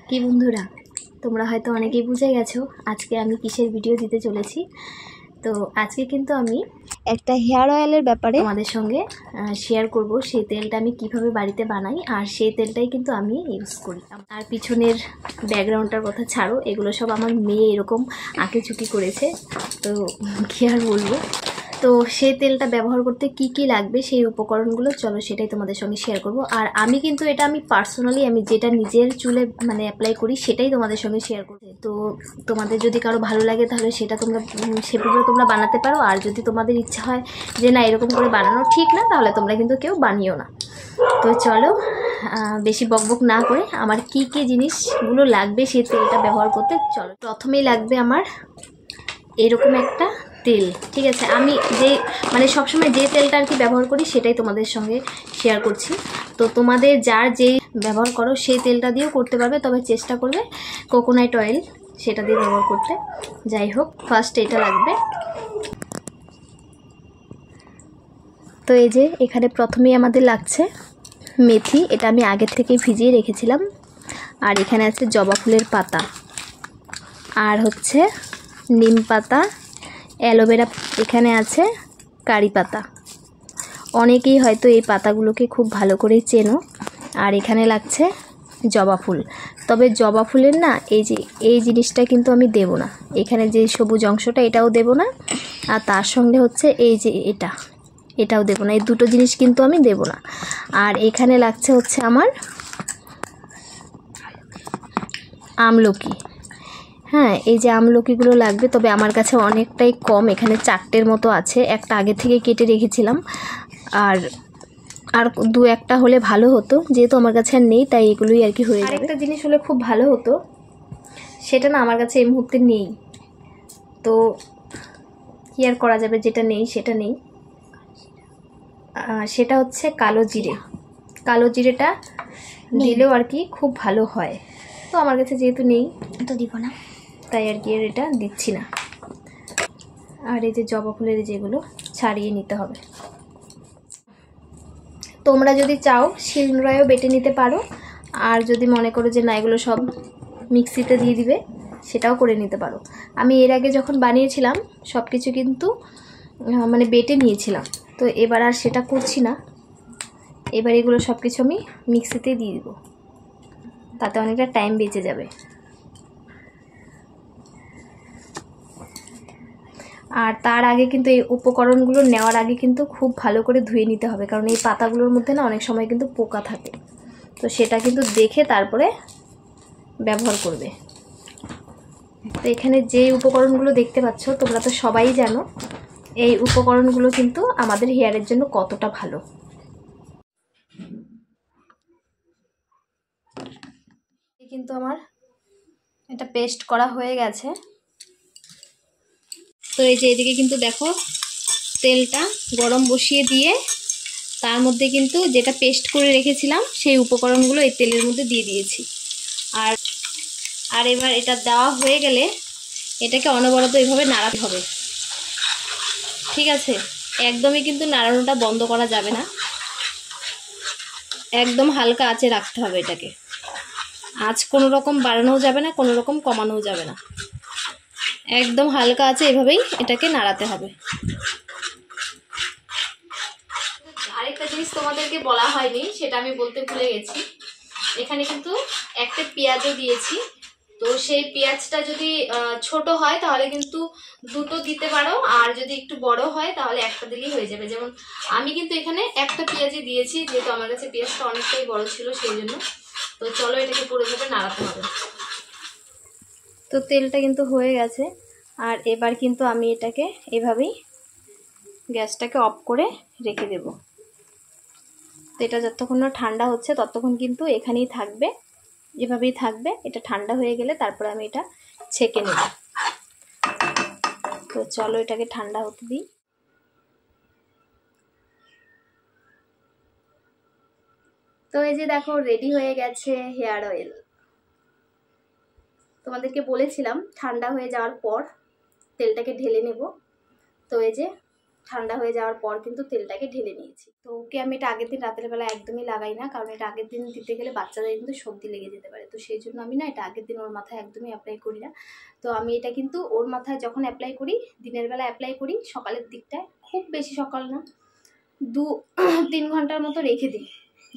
কি বন্ধুরা, তোমরা হয়তো অনেকেই বুঝে গেছো আজকে আমি কিসের ভিডিও দিতে চলেছি। তো আজকে কিন্তু আমি একটা হেয়ার অয়েলের ব্যাপারে তোমাদের সঙ্গে শেয়ার করব। সেই তেলটা আমি কিভাবে বাড়িতে বানাই, আর সেই তেলটাই কিন্তু আমি ইউজ করি। আর পিছনের ব্যাকগ্রাউন্ডটার কথা ছাড়ো, এগুলো সব আমার মেয়ে এরকম আঁকিঝুঁকি করেছে, তো কী আর বলবো। তো সেই তেলটা ব্যবহার করতে কি কি লাগবে, সেই উপকরণগুলো চলো সেটাই তোমাদের সঙ্গে শেয়ার করব। আর আমি কিন্তু এটা আমি পার্সোনালি আমি যেটা নিজের চুলে অ্যাপ্লাই করি সেটাই তোমাদের সঙ্গে শেয়ার করব। তো তোমাদের যদি কারো ভালো লাগে তাহলে সেটা তোমরা সেভাবে তোমরা বানাতে পারো। আর যদি তোমাদের ইচ্ছা হয় যে না এরকম করে বানানো ঠিক না, তাহলে তোমরা কিন্তু কেউ বানিও না। তো চলো বেশি বকবক না করে আমার কি কি জিনিসগুলো লাগবে সেই তেলটা ব্যবহার করতে চলো। প্রথমেই লাগবে আমার এরকম একটা তেল, ঠিক আছে। আমি যে সবসময় যে তেলটা আর কি ব্যবহার করি সেটাই তোমাদের সঙ্গে শেয়ার করছি। তো তোমাদের যার যেই ব্যবহার করো সেই তেলটা দিয়েও করতে পারবে, তবে চেষ্টা করবে কোকোনাট অয়েল সেটা দিয়ে ব্যবহার করতে। যাই হোক, ফার্স্ট এটা লাগবে। তো এই যে এখানে প্রথমেই আমাদের লাগছে মেথি, এটা আমি আগের থেকেই ভিজিয়ে রেখেছিলাম। আর এখানে আছে জবা ফুলের পাতা, আর হচ্ছে নিম পাতা, অ্যালোভেরা, এখানে আছে কারি পাতা। অনেকেই হয়তো এই পাতাগুলোকে খুব ভালো করে চেনো। আর এখানে লাগছে জবা ফুল, তবে জবা ফুলের না এই জিনিসটা কিন্তু আমি দেব না। এখানে যে সবুজ অংশটা এটাও দেব না, আর তার সঙ্গে হচ্ছে এই যে এটাও দেব না। এই দুটো জিনিস কিন্তু আমি দেব না। আর এখানে লাগছে হচ্ছে আমার আমলকি। হ্যাঁ, এই যে আমলকিগুলো লাগবে, তবে আমার কাছে অনেকটাই কম, এখানে 4টের মতো আছে। একটা আগে থেকে কেটে রেখেছিলাম, আর আর দু একটা হলে ভালো হতো, যেহেতু আমার কাছে আর নেই তাই এগুলোই আর কি হয়ে যাবে। আরেকটা জিনিস হলে খুব ভালো হতো, সেটা না আমার কাছে এই মুহূর্তে নেই। তো কি আর করা যাবে, যেটা নেই সেটা নেই। সেটা হচ্ছে কালো জিরে। কালো জিরেটা দিলেও আর কি খুব ভালো হয়। তো আমার কাছে যেহেতু নেই তো দিব না, তাই আর কি আর এটা দিচ্ছি না। আর এই যে জবা ফুলের যেগুলো ছাড়িয়ে নিতে হবে। তোমরা যদি চাও শিলনোড়ায়ও বেটে নিতে পারো, আর যদি মনে করো যে না এগুলো সব মিক্সিতে দিয়ে দিবে সেটাও করে নিতে পারো। আমি এর আগে যখন বানিয়েছিলাম সব কিছু কিন্তু বেটে নিয়েছিলাম, তো এবার আর সেটা করছি না। এবার এগুলো সব কিছু আমি মিক্সিতে দিয়ে দিব, তাতে অনেকটা টাইম বেঁচে যাবে। আর তার আগে কিন্তু এই উপকরণগুলো নেওয়ার আগে কিন্তু খুব ভালো করে ধুয়ে নিতে হবে, কারণ এই পাতাগুলোর মধ্যে না অনেক সময় কিন্তু পোকা থাকে। তো সেটা কিন্তু দেখে তারপরে ব্যবহার করবে। তো এখানে যে উপকরণগুলো দেখতে পাচ্ছ তোমরা তো সবাই জানো এই উপকরণগুলো কিন্তু আমাদের হেয়ারের জন্য কতটা ভালো। কিন্তু আমার এটা পেস্ট করা হয়ে গেছে। তো এই যে এদিকে কিন্তু দেখো তেলটা গরম বসিয়ে দিয়ে তার মধ্যে কিন্তু যেটা পেস্ট করে রেখেছিলাম সেই উপকরণগুলো এই তেলের মধ্যে দিয়ে দিয়েছি। আর এবার এটা দেওয়া হয়ে গেলে এটাকে অনবরত এইভাবে নাড়াতে হবে, ঠিক আছে। একদমই কিন্তু নাড়ানোটা বন্ধ করা যাবে না, একদম হালকা আঁচে রাখতে হবে এটাকে। আঁচ কোনো রকম বাড়ানোও যাবে না, কোনো রকম কমানোও যাবে না, একদম হালকা আঁচে এভাবেই এটাকে নাড়াতে হবে। আরেকটা জিনিস তোমাদেরকে বলা হয়নি, সেটা আমি বলতে ভুলে গেছি। এখানে কিন্তু একটা পেঁয়াজও দিয়েছি। তো সেই পেঁয়াজটা যদি ছোট হয় তাহলে কিন্তু দুটো দিতে পারো, আর যদি একটু বড় হয় তাহলে একটা দিলেই হয়ে যাবে। যেমন আমি কিন্তু এখানে একটা পেঁয়াজই দিয়েছি, যেহেতু আমার কাছে পেঁয়াজটা অনেকটাই বড় ছিল সেই জন্য। তো চলো এটাকে পুরোভাবে নাড়াতে হবে। তো তেলটা কিন্তু হয়ে গেছে, আর এবার কিন্তু আমি এটাকে এভাবেই গ্যাসটাকে অফ করে রেখে দেব। তো এটা যতক্ষণ না ঠান্ডা হচ্ছে ততক্ষণ কিন্তু এখানেই থাকবে, এভাবেই থাকবে। এটা ঠান্ডা হয়ে গেলে তারপরে আমি এটা ছেঁকে নেব। তো চলো এটাকে ঠান্ডা হতে দিই। তো এই যে দেখো রেডি হয়ে গেছে হেয়ার অয়েল। তোমাদেরকে বলেছিলাম ঠান্ডা হয়ে যাওয়ার পর তেলটাকে ঢেলে নেব। তো এই যে ঠান্ডা হয়ে যাওয়ার পর কিন্তু তেলটাকে ঢেলে নিয়েছি। তো ওকে আমি এটা আগের দিন রাতের বেলা একদমই লাগাই না, কারণ এটা আগের দিন দিতে গেলে বাচ্চাদের কিন্তু সর্দি লেগে যেতে পারে। তো সেই জন্য আমি না এটা আগের দিন ওর মাথায় একদমই অ্যাপ্লাই করি না। তো আমি এটা কিন্তু ওর মাথায় যখন অ্যাপ্লাই করি, দিনের বেলা অ্যাপ্লাই করি, সকালের দিকটায়, খুব বেশি সকাল না, 2-3 ঘন্টার মতো রেখে দিই।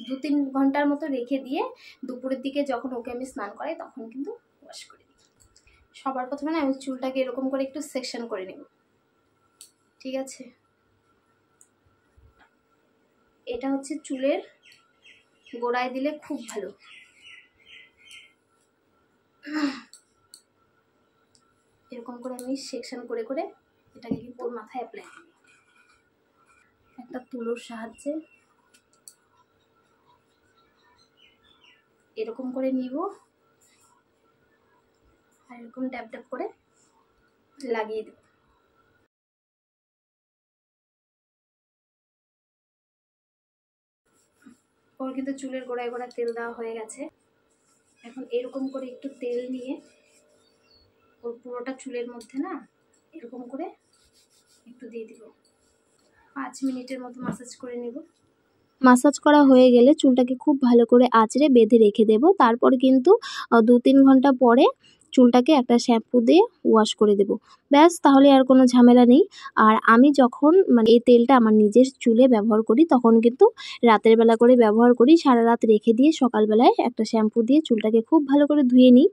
2-3 ঘন্টার মতো রেখে দিয়ে দুপুরের দিকে যখন ওকে আমি স্নান করাই তখন কিন্তু ওয়াশ করে দিই। সবার প্রথমে না আমি চুলটাকে এরকম করে একটু সেকশন করে নেব, ঠিক আছে? এটা হচ্ছে চুলের গোড়ায় দিলে খুব ভালো। এরকম করে আমি সেকশন করে করে এটাকে কিন্তু ওর মাথায় অ্যাপ্লাই করি একটা তুলোর সাহায্যে। এরকম করে নিব আর এরকম ট্যাপ ট্যাপ করে লাগিয়ে দেব। ওর কিন্তু চুলের গোড়ায় গোড়ায় তেল দেওয়া হয়ে গেছে। এখন এরকম করে একটু তেল নিয়ে ওর পুরোটা চুলের মধ্যে না এরকম করে একটু দিয়ে দিব। 5 মিনিটের মতো মাসাজ করে নেব। মাসাজ করা হয়ে গেলে চুলটাকে খুব ভালো করে আঁচড়ে বেঁধে রেখে দেব। তারপর কিন্তু 2-3 ঘন্টা পরে চুলটাকে একটা শ্যাম্পু দিয়ে ওয়াশ করে দেব। ব্যাস, তাহলে আর কোনো ঝামেলা নেই। আর আমি যখন মানে এই তেলটা আমার নিজের চুলে ব্যবহার করি তখন কিন্তু রাতের বেলা করে ব্যবহার করি, সারা রাত রেখে দিয়ে সকালবেলায় একটা শ্যাম্পু দিয়ে চুলটাকে খুব ভালো করে ধুয়ে নিই।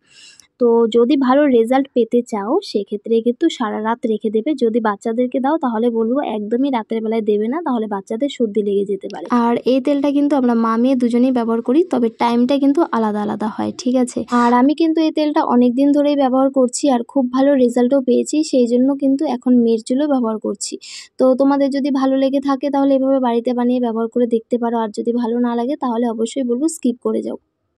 তো যদি ভালো রেজাল্ট পেতে চাও সেক্ষেত্রে কিন্তু সারা রাত রেখে দেবে। যদি বাচ্চাদেরকে দাও তাহলে বলবো একদমই রাতের বেলায় দেবে না, তাহলে বাচ্চাদের সর্দি লেগে যেতে পারে। আর এই তেলটা কিন্তু আমরা মা মেয়ে দুজনেই ব্যবহার করি, তবে টাইমটা কিন্তু আলাদা আলাদা হয়, ঠিক আছে? আর আমি কিন্তু এই তেলটা অনেক দিন ধরেই ব্যবহার করছি আর খুব ভালো রেজাল্টও পেয়েছি, সেই জন্য কিন্তু এখন মেয়ের চুলেও ব্যবহার করছি। তো তোমাদের যদি ভালো লেগে থাকে তাহলে এভাবে বাড়িতে বানিয়ে ব্যবহার করে দেখতে পারো, আর যদি ভালো না লাগে তাহলে অবশ্যই বলবো স্কিপ করে যাও।